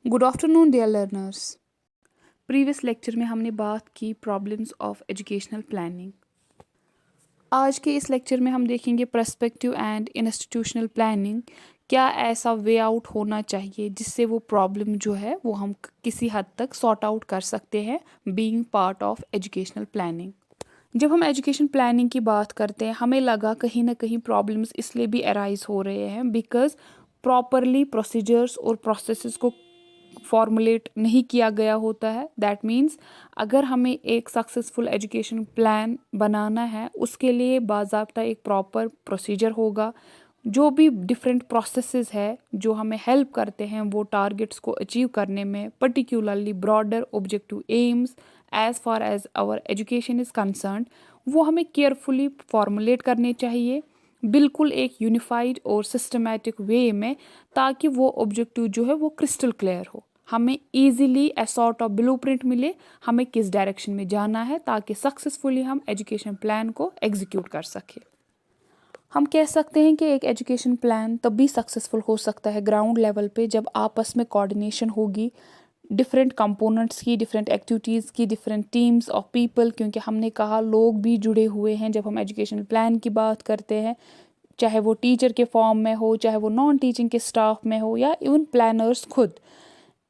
Good afternoon dear learners. Previous lecture में हमने बात की प्रॉब्लम्स ऑफ एजुकेशनल प्लानिंग। आज के इस लेक्चर में हम देखेंगे पर्सपेक्टिव एंड इंस्टीट्यूशनल प्लानिंग। क्या ऐसा वे आउट होना चाहिए जिससे वो प्रॉब्लम जो है वो हम किसी हद तक सॉर्ट आउट कर सकते हैं being part of educational planning. जब हम एजुकेशन प्लानिंग की बात करते हैं हमें लगा कहीं ना कहीं प्रॉब्लम्स इसलिए भी अराइज हो रहे हैं बिकॉज प्रॉपरली प्रोसीजर्स और प्रोसेसेस को फॉर्मुलेट नहीं किया गया होता है। दैट मीन्स अगर हमें एक सक्सेसफुल एजुकेशन प्लान बनाना है उसके लिए बाकायदा एक प्रॉपर प्रोसीजर होगा। जो भी डिफरेंट प्रोसेसेस है जो हमें हेल्प करते हैं वो टारगेट्स को अचीव करने में, particularly broader objective aims as far as our education is concern, वो हमें केयरफुली फॉर्मुलेट करने चाहिए बिल्कुल एक यूनिफाइड और सिस्टमेटिक वे में, ताकि वो ऑब्जेक्टिव जो है वो क्रिस्टल क्लियर हो, हमें easily a sort of blueprint मिले हमें किस डायरेक्शन में जाना है, ताकि सक्सेसफुली हम एजुकेशन प्लान को एग्जीक्यूट कर सके। हम कह सकते हैं कि एक एजुकेशन प्लान तभी सक्सेसफुल हो सकता है ग्राउंड लेवल पे जब आपस में कोऑर्डिनेशन होगी डिफरेंट कंपोनेंट्स की, डिफरेंट एक्टिविटीज़ की, डिफरेंट टीम्स ऑफ पीपल, क्योंकि हमने कहा लोग भी जुड़े हुए हैं जब हम एजुकेशन प्लान की बात करते हैं, चाहे वो टीचर के फॉर्म में हो, चाहे वो नॉन टीचिंग के स्टाफ में हो, या इवन प्लानर्स खुद।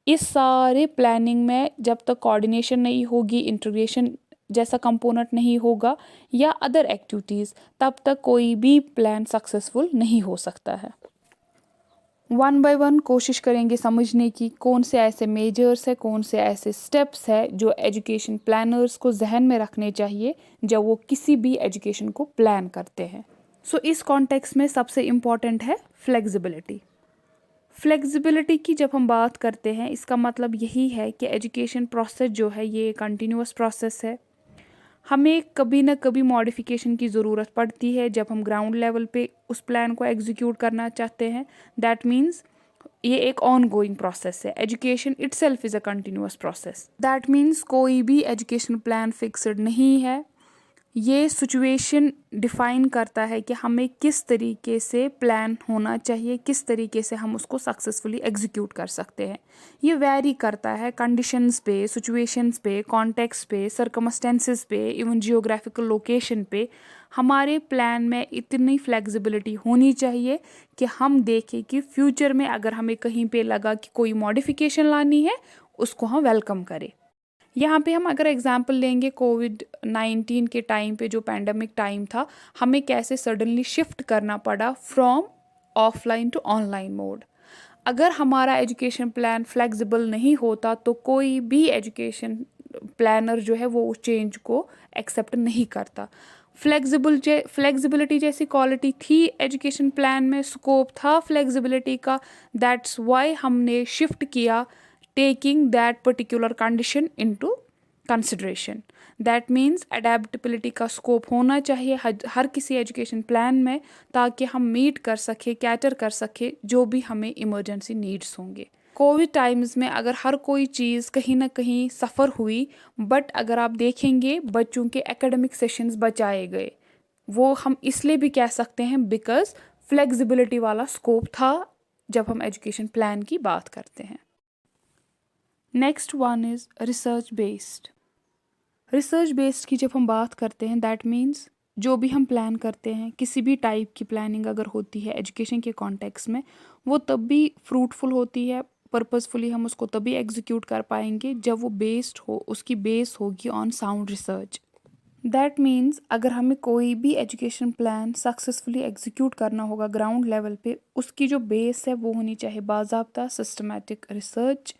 इस सारे प्लानिंग में जब तक कोऑर्डिनेशन नहीं होगी, इंटीग्रेशन जैसा कंपोनेंट नहीं होगा या अदर एक्टिविटीज़, तब तक कोई भी प्लान सक्सेसफुल नहीं हो सकता है। वन बाय वन कोशिश करेंगे समझने की कौन से ऐसे मेजर्स है, कौन से ऐसे स्टेप्स है जो एजुकेशन प्लानर्स को जहन में रखने चाहिए जब वो किसी भी एजुकेशन को प्लान करते हैं। सो इस कॉन्टेक्स्ट में सबसे इम्पॉर्टेंट है फ्लेक्सिबिलिटी। फ्लेक्सिबिलिटी की जब हम बात करते हैं इसका मतलब यही है कि एजुकेशन प्रोसेस जो है ये कंटिन्यूअस प्रोसेस है। हमें कभी ना कभी मॉडिफिकेशन की ज़रूरत पड़ती है जब हम ग्राउंड लेवल पे उस प्लान को एग्जीक्यूट करना चाहते हैं। दैट मीन्स ये एक ऑन गोइंग प्रोसेस है। Education itself is a continuous process. That means कोई भी एजुकेशन प्लान फिक्स्ड नहीं है। ये सिचुएशन डिफ़ाइन करता है कि हमें किस तरीके से प्लान होना चाहिए, किस तरीके से हम उसको सक्सेसफुली एग्जीक्यूट कर सकते हैं। ये वैरी करता है कंडीशंस पे, सिचुएशंस पे, कॉन्टेक्स्ट पे, सर्कमस्टेंसेस पे, इवन जियोग्राफिकल लोकेशन पे। हमारे प्लान में इतनी फ्लेक्सिबिलिटी होनी चाहिए कि हम देखें कि फ्यूचर में अगर हमें कहीं पे लगा कि कोई मॉडिफिकेशन लानी है उसको हम वेलकम करें। यहाँ पे हम अगर एग्जांपल लेंगे कोविड-19 के टाइम पे जो पैंडमिक टाइम था, हमें कैसे सडनली शिफ्ट करना पड़ा from offline to online mode. अगर हमारा एजुकेशन प्लान फ्लेक्सिबल नहीं होता तो कोई भी एजुकेशन प्लानर जो है वो उस चेंज को एक्सेप्ट नहीं करता। फ्लेक्सिबिलिटी जैसी क्वालिटी थी एजुकेशन प्लान में, स्कोप था फ्लेक्सिबिलिटी का। दैट्स वाई हमने शिफ्ट किया taking that particular condition into consideration. That means adaptability का स्कोप होना चाहिए हर किसी एजुकेशन प्लान में, ताकि हम मीट कर सके, कैटर कर सके जो भी हमें इमरजेंसी नीड्स होंगे। कोविड टाइम्स में अगर हर कोई चीज़ कहीं ना कहीं सफ़र हुई, बट अगर आप देखेंगे बच्चों के एकेडमिक सेशंस बचाए गए। वो हम इसलिए भी कह सकते हैं बिकॉज फ्लेक्सिबिलिटी वाला स्कोप था जब हम एजुकेशन प्लान की बात करते हैं। Next one is research based. Research based की जब हम बात करते हैं दैट मीन्स जो भी हम प्लान करते हैं, किसी भी टाइप की प्लानिंग अगर होती है एजुकेशन के कॉन्टेक्स्ट में, वो तब भी फ्रूटफुल होती है, पर्पसफुली हम उसको तभी एग्जीक्यूट कर पाएंगे जब वो बेस्ड हो, उसकी बेस होगी on sound research. That means अगर हमें कोई भी एजुकेशन प्लान सक्सेसफुली एग्जीक्यूट करना होगा ग्राउंड लेवल पे, उसकी जो बेस है वो होनी चाहिए बाज़ाब्ता सिस्टमैटिक रिसर्च,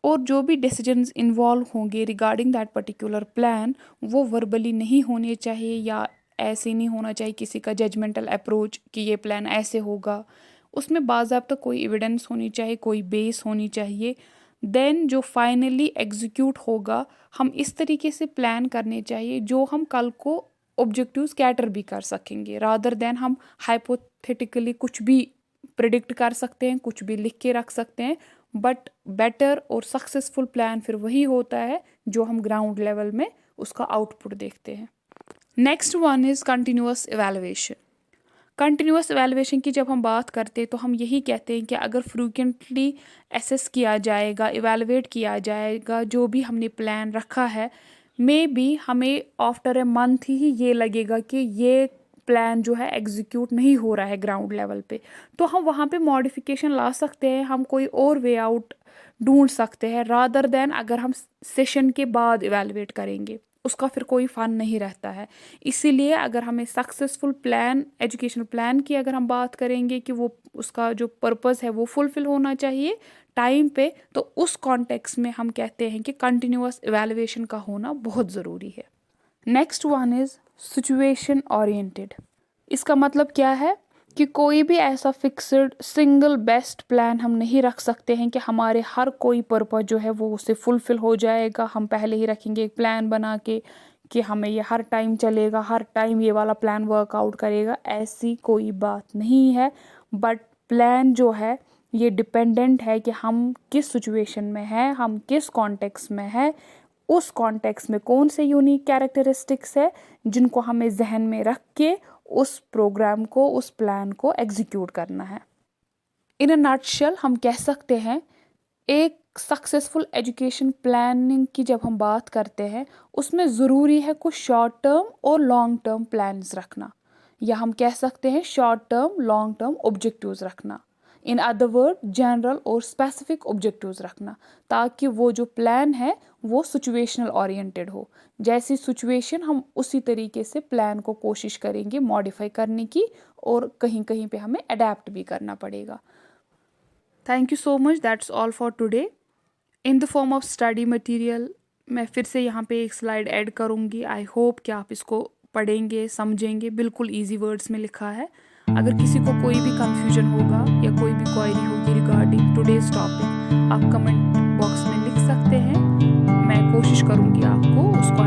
और जो भी डिसीजंस इन्वॉल्व होंगे रिगार्डिंग दैट पर्टिकुलर प्लान वो वर्बली नहीं होने चाहिए या ऐसे नहीं होना चाहिए किसी का जजमेंटल अप्रोच कि ये प्लान ऐसे होगा। उसमें बाज़ाब्ता कोई एविडेंस होनी चाहिए, कोई बेस होनी चाहिए। देन जो फाइनली एग्जीक्यूट होगा हम इस तरीके से प्लान करने चाहिए जो हम कल को ऑब्जेक्टिव्स कैटर भी कर सकेंगे, रादर देन हम हाइपोथेटिकली कुछ भी प्रिडिक्ट कर सकते हैं, कुछ भी लिख के रख सकते हैं। बट बेटर और सक्सेसफुल प्लान फिर वही होता है जो हम ग्राउंड लेवल में उसका आउटपुट देखते हैं। Next one is continuous evaluation. Continuous evaluation की जब हम बात करते हैं तो हम यही कहते हैं कि अगर फ्रीक्वेंटली एसेस किया जाएगा, इवैल्यूएट किया जाएगा जो भी हमने प्लान रखा है, मे बी हमें आफ्टर ए मंथ ही ये लगेगा कि ये प्लान जो है एग्जीक्यूट नहीं हो रहा है ग्राउंड लेवल पे, तो हम वहाँ पे मॉडिफिकेशन ला सकते हैं, हम कोई और वे आउट ढूंढ सकते हैं रादर देन अगर हम सेशन के बाद इवैल्यूएट करेंगे, उसका फिर कोई फन नहीं रहता है। इसीलिए अगर हमें सक्सेसफुल प्लान, एजुकेशनल प्लान की अगर हम बात करेंगे कि वो उसका जो पर्पस है वो फुलफिल होना चाहिए टाइम पे, तो उस कॉन्टेक्स्ट में हम कहते हैं कि कंटिन्यूअस इवैल्यूएशन का होना बहुत ज़रूरी है। Next one is situation oriented. इसका मतलब क्या है कि कोई भी ऐसा फिक्स्ड सिंगल बेस्ट प्लान हम नहीं रख सकते हैं कि हमारे हर कोई पर्पस जो है वो उससे फुलफिल हो जाएगा। हम पहले ही रखेंगे एक प्लान बना के कि हमें ये हर टाइम चलेगा, हर टाइम ये वाला प्लान वर्कआउट करेगा, ऐसी कोई बात नहीं है। बट प्लान जो है ये डिपेंडेंट है कि हम किस सिचुएशन में हैं, हम किस कॉन्टेक्स्ट में हैं, उस कॉन्टेक्स्ट में कौन से यूनिक कैरेक्टरिस्टिक्स है जिनको हमें जहन में रख के उस प्रोग्राम को, उस प्लान को एग्जीक्यूट करना है। इन अ नटशेल हम कह सकते हैं एक सक्सेसफुल एजुकेशन प्लानिंग की जब हम बात करते हैं उसमें ज़रूरी है कुछ शॉर्ट टर्म और लॉन्ग टर्म प्लान्स रखना, या हम कह सकते हैं short term long term objectives रखना। इन अदर वर्ड जनरल और स्पेसिफिक ऑब्जेक्टिव्स रखना, ताकि वो जो प्लान है वो सिचुएशनल ओरिएंटेड हो। जैसी सिचुएशन हम उसी तरीके से प्लान को कोशिश करेंगे मॉडिफाई करने की, और कहीं कहीं पे हमें अडेप्ट भी करना पड़ेगा। Thank you so much, that's all for today. In the form of study material मैं फिर से यहाँ पे एक स्लाइड ऐड करूँगी। आई होप कि आप इसको पढ़ेंगे, समझेंगे। बिल्कुल इजी वर्ड्स में लिखा है। अगर किसी को कोई भी कंफ्यूजन होगा या कोई भी क्वेरी होगी रिगार्डिंग टुडेज टॉपिक, आप कमेंट बॉक्स में लिख सकते हैं। मैं कोशिश करूँगी आपको उसको